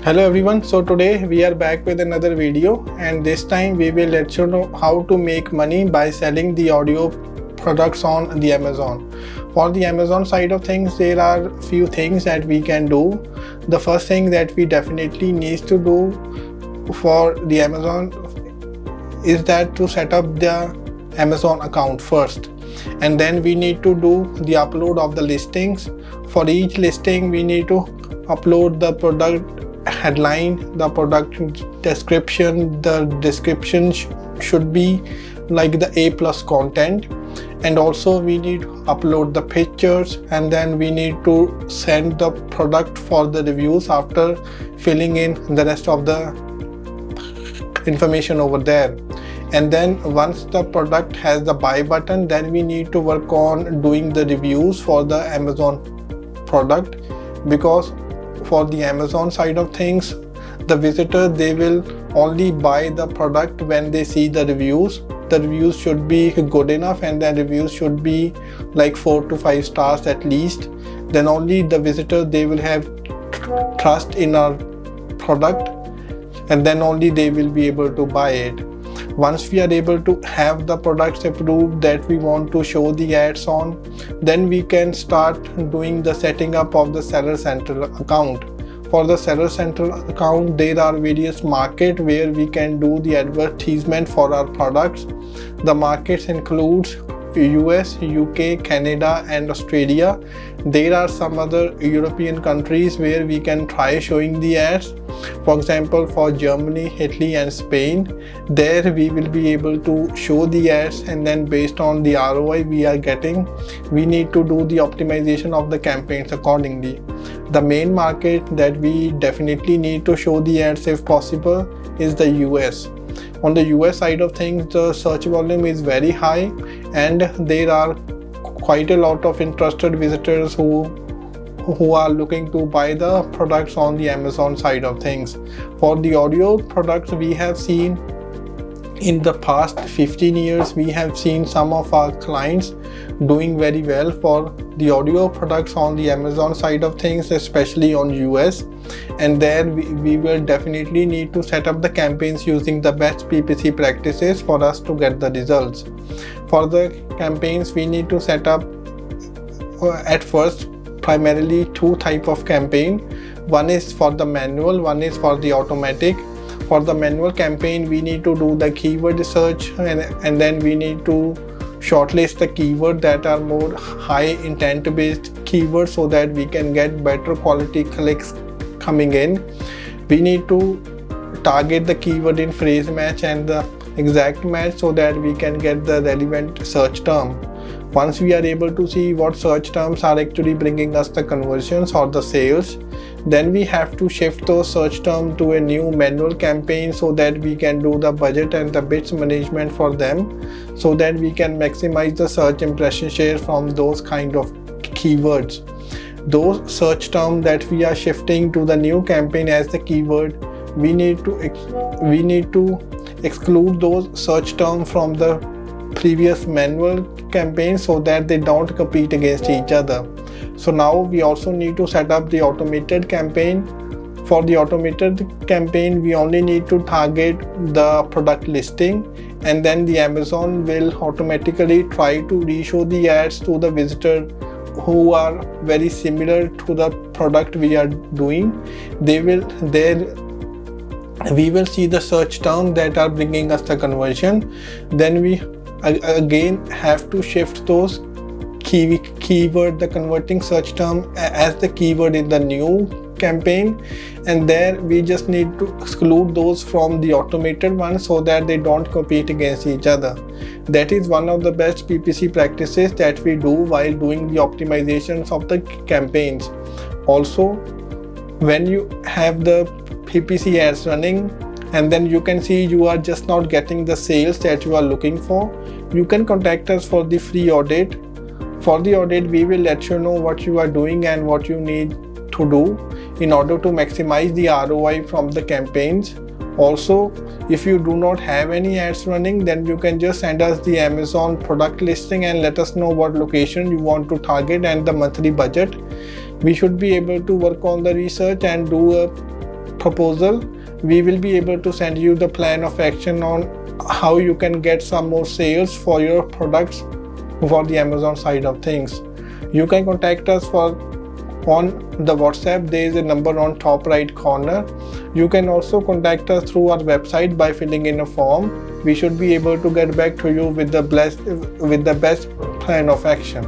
Hello everyone, so today we are back with another video, and this time we will let you know how to make money by selling the audio products on the Amazon. For the Amazon side of things, there are few things that we can do. The first thing that we definitely need to do for the Amazon is that to set up the Amazon account first, and then we need to do the upload of the listings. For each listing we need to upload the product headline, the product description. The description should be like the A+ content, and also we need to upload the pictures, and then we need to send the product for the reviews after filling in the rest of the information over there. And then once the product has the buy button, then we need to work on doing the reviews for the Amazon product, because for the Amazon side of things, the visitor, they will only buy the product when they see the reviews. The reviews should be good enough, and the reviews should be like 4 to 5 stars at least. Then only the visitor, they will have trust in our product, and then only they will be able to buy it. Once we are able to have the products approved that we want to show the ads on, then we can start doing the setting up of the Seller Central account. For the Seller Central account, there are various markets where we can do the advertisement for our products. The markets includes US, UK, Canada and Australia. There are some other European countries where we can try showing the ads. For example, for Germany, Italy and Spain, there we will be able to show the ads, and then based on the ROI we are getting, we need to do the optimization of the campaigns accordingly. The main market that we definitely need to show the ads if possible is the US. On the US side of things, the search volume is very high, and there are quite a lot of interested visitors who are looking to buy the products on the Amazon side of things. For the audio products, we have seen in the past 15 years, we have seen some of our clients doing very well for the audio products on the Amazon side of things, especially on US. And there we will definitely need to set up the campaigns using the best PPC practices for us to get the results. For the campaigns, we need to set up at first primarily two type of campaign. One is for the manual, one is for the automatic. For the manual campaign, we need to do the keyword search, and then we need to shortlist the keyword that are more high intent based keywords, so that we can get better quality clicks coming in. We need to target the keyword in phrase match and the exact match, so that we can get the relevant search term. Once we are able to see what search terms are actually bringing us the conversions or the sales, then we have to shift those search terms to a new manual campaign, so that we can do the budget and the bids management for them, so that we can maximize the search impression share from those kind of keywords. Those search terms that we are shifting to the new campaign as the keyword, we need to exclude those search terms from the previous manual campaign, so that they don't compete against each other. So now we also need to set up the automated campaign. For the automated campaign, we only need to target the product listing, and then the Amazon will automatically try to reshow the ads to the visitor who are very similar to the product we are doing. We will see the search terms that are bringing us the conversion. Then we again have to shift those keyword, the converting search term, as the keyword in the new campaign, and there we just need to exclude those from the automated one, so that they don't compete against each other. That is one of the best PPC practices that we do while doing the optimizations of the campaigns. Also, when you have the PPC ads running, and then you can see you are just not getting the sales that you are looking for, you can contact us for the free audit. For the audit, we will let you know what you are doing and what you need to do in order to maximize the ROI from the campaigns. Also, if you do not have any ads running, then you can just send us the Amazon product listing and let us know what location you want to target and the monthly budget. We should be able to work on the research and do a proposal, we will be able to send you the plan of action on how you can get some more sales for your products for the Amazon side of things. You can contact us on the WhatsApp. There is a number on top right corner. You can also contact us through our website by filling in a form. We should be able to get back to you with the best plan of action.